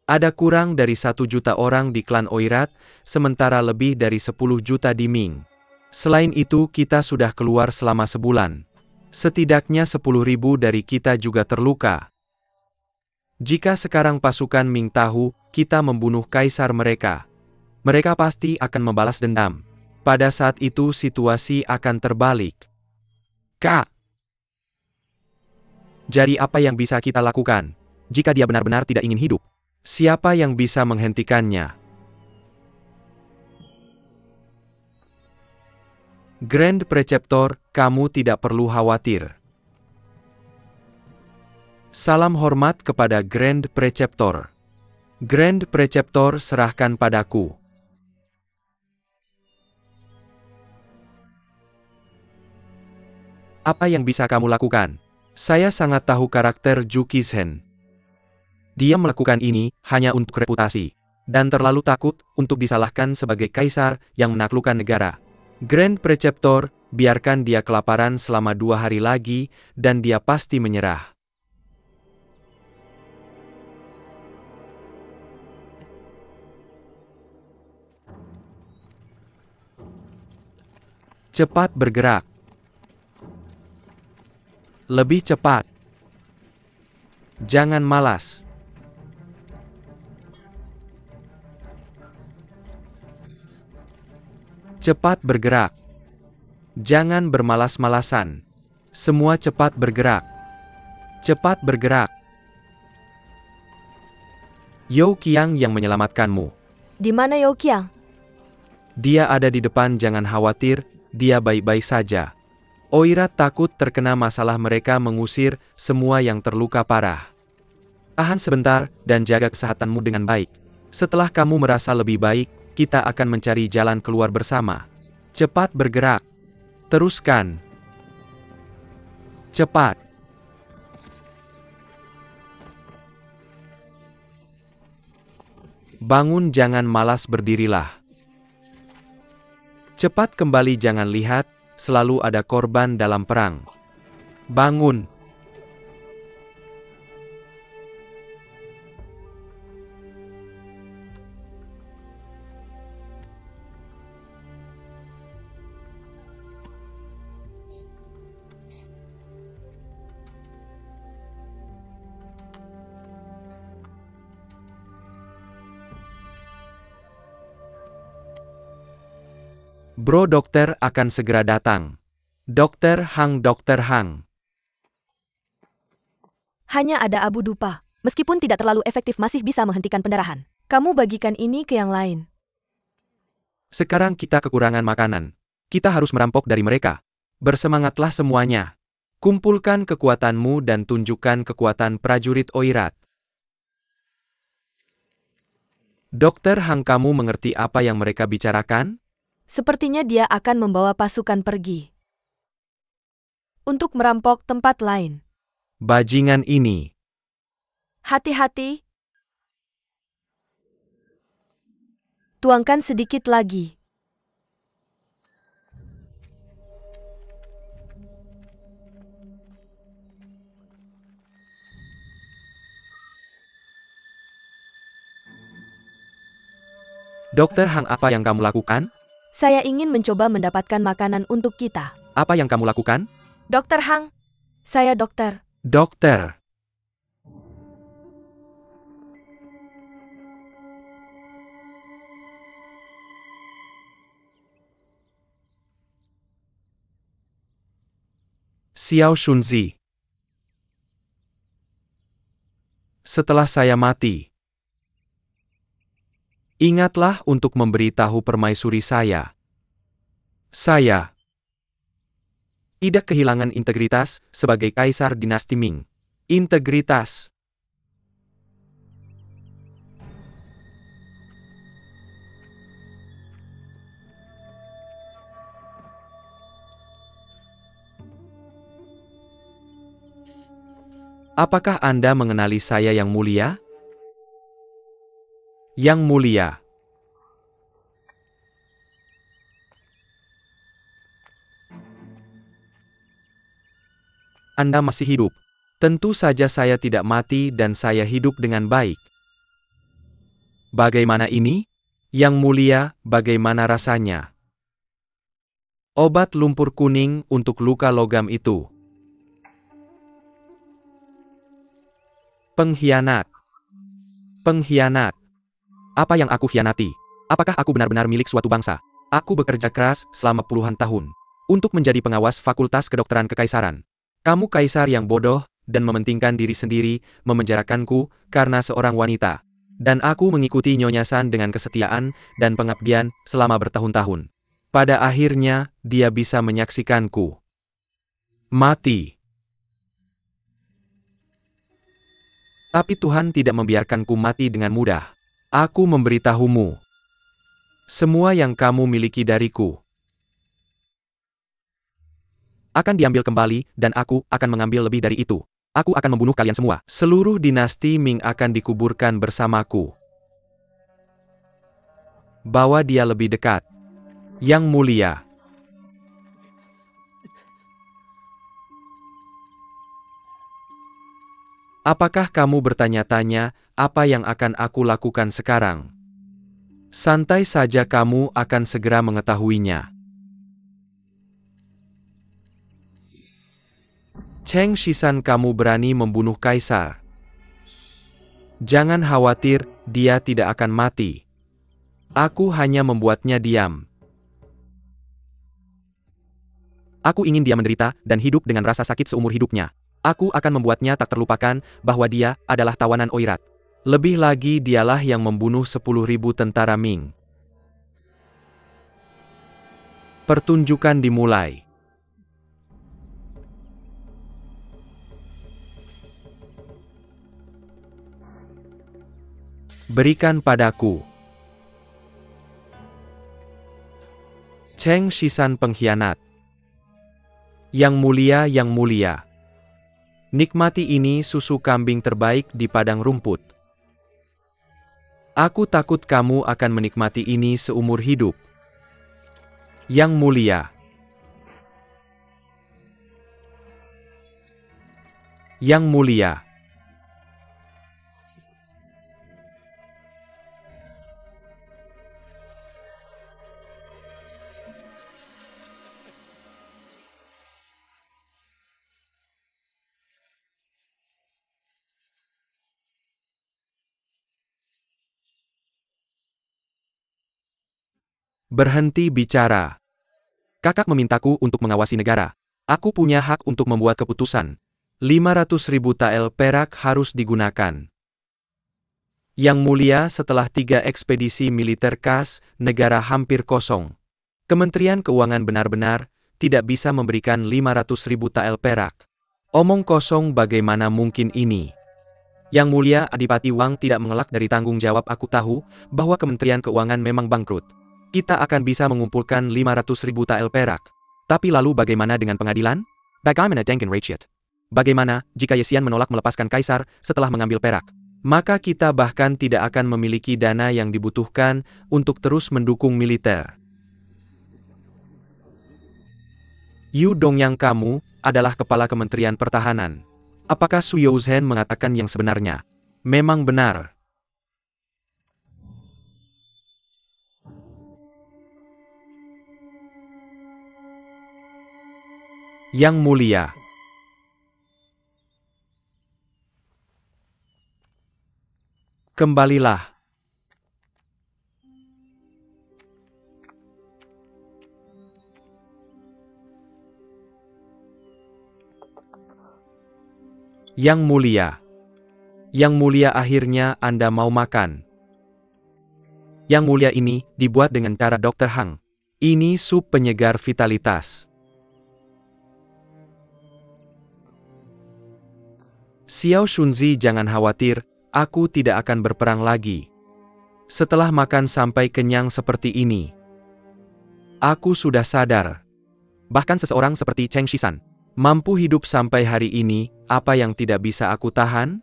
Ada kurang dari 1 juta orang di klan Oirat, sementara lebih dari 10 juta di Ming. Selain itu, kita sudah keluar selama sebulan. Setidaknya 10.000 dari kita juga terluka. Jika sekarang pasukan Ming tahu kita membunuh kaisar mereka, mereka pasti akan membalas dendam. Pada saat itu situasi akan terbalik. Kak! Jadi apa yang bisa kita lakukan? Jika dia benar-benar tidak ingin hidup, siapa yang bisa menghentikannya? Grand Preceptor, kamu tidak perlu khawatir. Salam hormat kepada Grand Preceptor. Grand Preceptor, serahkan padaku. Apa yang bisa kamu lakukan? Saya sangat tahu karakter Zhu Qizhen. Dia melakukan ini hanya untuk reputasi, dan terlalu takut untuk disalahkan sebagai kaisar yang menaklukkan negara. Grand Preceptor, biarkan dia kelaparan selama 2 hari lagi, dan dia pasti menyerah. Cepat bergerak. Lebih cepat. Jangan malas. Cepat bergerak. Jangan bermalas-malasan. Semua cepat bergerak. Cepat bergerak. Yao Qiang yang menyelamatkanmu. Di mana Yao Qiang? Dia ada di depan, jangan khawatir, dia baik-baik saja. Oirat takut terkena masalah mereka mengusir semua yang terluka parah. Tahan sebentar, dan jaga kesehatanmu dengan baik. Setelah kamu merasa lebih baik, kita akan mencari jalan keluar bersama. Cepat bergerak. Teruskan. Cepat. Bangun, jangan malas, berdirilah. Cepat kembali, jangan lihat, selalu ada korban dalam perang. Bangun. Bro, dokter akan segera datang. Dokter Hang, Dokter Hang. Hanya ada abu dupa. Meskipun tidak terlalu efektif, masih bisa menghentikan pendarahan. Kamu bagikan ini ke yang lain. Sekarang kita kekurangan makanan. Kita harus merampok dari mereka. Bersemangatlah semuanya. Kumpulkan kekuatanmu dan tunjukkan kekuatan prajurit Oirat. Dokter Hang, kamu mengerti apa yang mereka bicarakan? Sepertinya dia akan membawa pasukan pergi. Untuk merampok tempat lain. Bajingan ini. Hati-hati. Tuangkan sedikit lagi. Dokter Hang, apa yang kamu lakukan? Saya ingin mencoba mendapatkan makanan untuk kita. Apa yang kamu lakukan? Dokter Hang. Saya dokter. Dokter. Xiao Shunzi. Setelah saya mati, ingatlah untuk memberitahu permaisuri saya. Saya tidak kehilangan integritas sebagai kaisar dinasti Ming. Integritas. Apakah Anda mengenali saya, Yang Mulia? Yang Mulia. Anda masih hidup. Tentu saja saya tidak mati dan saya hidup dengan baik. Bagaimana ini? Yang Mulia, bagaimana rasanya? Obat lumpur kuning untuk luka logam itu. Pengkhianat. Pengkhianat. Apa yang aku khianati? Apakah aku benar-benar milik suatu bangsa? Aku bekerja keras selama puluhan tahun untuk menjadi pengawas Fakultas Kedokteran Kekaisaran. Kamu kaisar yang bodoh dan mementingkan diri sendiri, memenjarakanku karena seorang wanita. Dan aku mengikuti Nyonya San dengan kesetiaan dan pengabdian selama bertahun-tahun. Pada akhirnya, dia bisa menyaksikanku mati. Tapi Tuhan tidak membiarkanku mati dengan mudah. Aku memberitahumu. Semua yang kamu miliki dariku akan diambil kembali, dan aku akan mengambil lebih dari itu. Aku akan membunuh kalian semua. Seluruh dinasti Ming akan dikuburkan bersamaku. Bawa dia lebih dekat. Yang Mulia. Apakah kamu bertanya-tanya, apa yang akan aku lakukan sekarang? Santai saja, kamu akan segera mengetahuinya. Cheng Shisan, kamu berani membunuh kaisar. Jangan khawatir, dia tidak akan mati. Aku hanya membuatnya diam. Aku ingin dia menderita dan hidup dengan rasa sakit seumur hidupnya. Aku akan membuatnya tak terlupakan bahwa dia adalah tawanan Oirat. Lebih lagi, dialah yang membunuh 10.000 tentara Ming. Pertunjukan dimulai. Berikan padaku. Cheng Shisan pengkhianat. Yang Mulia, Yang Mulia. Nikmati ini susu kambing terbaik di padang rumput. Aku takut kamu akan menikmati ini seumur hidup. Yang Mulia. Yang Mulia. Berhenti bicara. Kakak memintaku untuk mengawasi negara. Aku punya hak untuk membuat keputusan. 500.000 tael perak harus digunakan. Yang Mulia, setelah 3 ekspedisi militer kas, negara hampir kosong. Kementerian Keuangan benar-benar tidak bisa memberikan 500.000 tael perak. Omong kosong, bagaimana mungkin ini? Yang Mulia, Adipati Wang tidak mengelak dari tanggung jawab. Aku tahu bahwa Kementerian Keuangan memang bangkrut. Kita akan bisa mengumpulkan 500.000 tael perak. Tapi lalu bagaimana dengan pengadilan? Bagaimana dengan rakyat? Bagaimana jika Yesian menolak melepaskan kaisar setelah mengambil perak? Maka kita bahkan tidak akan memiliki dana yang dibutuhkan untuk terus mendukung militer. Yu Dongyang, kamu adalah kepala Kementerian Pertahanan. Apakah Su Youzhen mengatakan yang sebenarnya? Memang benar. Yang Mulia. Kembalilah. Yang Mulia. Yang Mulia, akhirnya Anda mau makan. Yang Mulia, ini dibuat dengan cara Dr. Hang. Ini sup penyegar vitalitas. Xiao Shunzi, jangan khawatir, aku tidak akan berperang lagi. Setelah makan sampai kenyang seperti ini, aku sudah sadar. Bahkan seseorang seperti Cheng Shisan mampu hidup sampai hari ini. Apa yang tidak bisa aku tahan?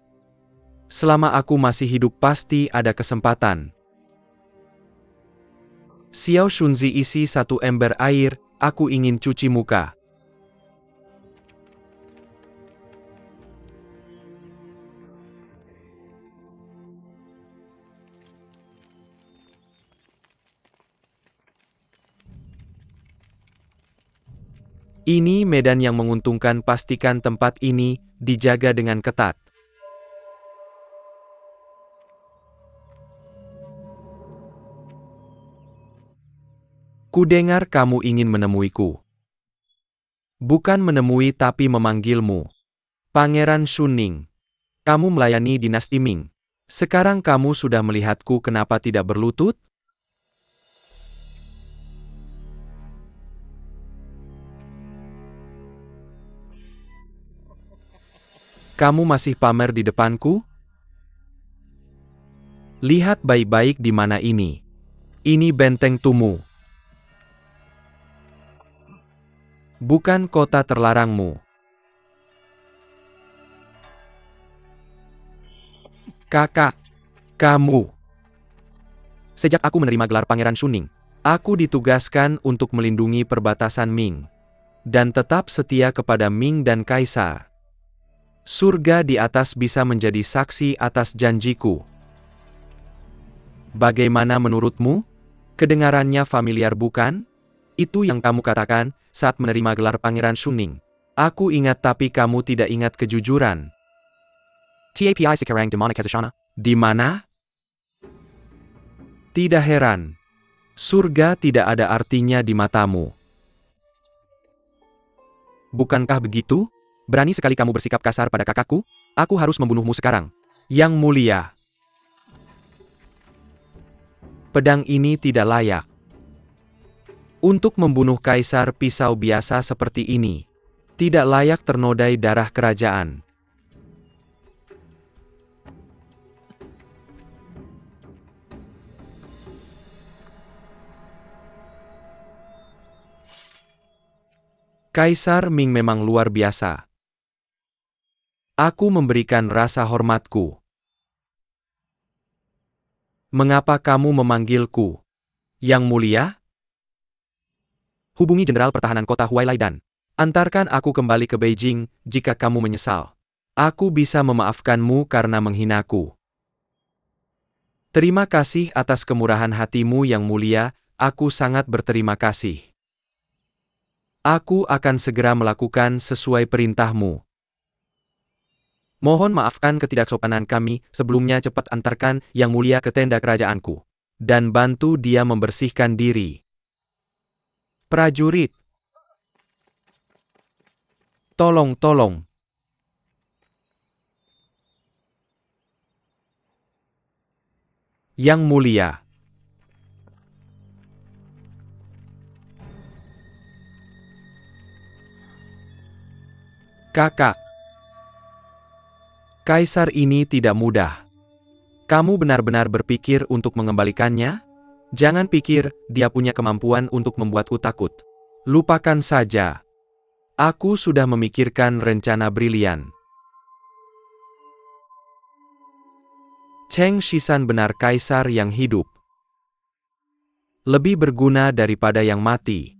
Selama aku masih hidup pasti ada kesempatan. Xiao Shunzi, isi 1 ember air, aku ingin cuci muka. Ini medan yang menguntungkan, pastikan tempat ini dijaga dengan ketat. Kudengar kamu ingin menemuiku. Bukan menemui tapi memanggilmu. Pangeran Shuning. Kamu melayani dinasti Ming. Sekarang kamu sudah melihatku, kenapa tidak berlutut? Kamu masih pamer di depanku? Lihat baik-baik di mana ini. Ini benteng Tumu. Bukan kota terlarangmu. Kakak, kamu. Sejak aku menerima gelar Pangeran Shuning, aku ditugaskan untuk melindungi perbatasan Ming. Dan tetap setia kepada Ming dan Kaisar. Surga di atas bisa menjadi saksi atas janjiku. Bagaimana menurutmu? Kedengarannya familiar bukan? Itu yang kamu katakan saat menerima gelar Pangeran Shuning. Aku ingat, tapi kamu tidak ingat kejujuran. TAPI sekarang demonic Hazashana. Di mana? Tidak heran. Surga tidak ada artinya di matamu. Bukankah begitu? Berani sekali kamu bersikap kasar pada kakakku? Aku harus membunuhmu sekarang. Yang Mulia. Pedang ini tidak layak untuk membunuh kaisar. Pisau biasa seperti ini tidak layak ternodai darah kerajaan. Kaisar Ming memang luar biasa. Aku memberikan rasa hormatku. Mengapa kamu memanggilku Yang Mulia? Hubungi Jenderal Pertahanan Kota Huailai dan antarkan aku kembali ke Beijing jika kamu menyesal. Aku bisa memaafkanmu karena menghinaku. Terima kasih atas kemurahan hatimu Yang Mulia, aku sangat berterima kasih. Aku akan segera melakukan sesuai perintahmu. Mohon maafkan ketidaksopanan kami, sebelumnya cepat antarkan Yang Mulia ke tenda kerajaanku. Dan bantu dia membersihkan diri. Prajurit. Tolong. Yang mulia. Kakak. Kaisar ini tidak mudah. Kamu benar-benar berpikir untuk mengembalikannya? Jangan pikir dia punya kemampuan untuk membuatku takut. Lupakan saja. Aku sudah memikirkan rencana brilian. Cheng Shisan benar kaisar yang hidup. Lebih berguna daripada yang mati.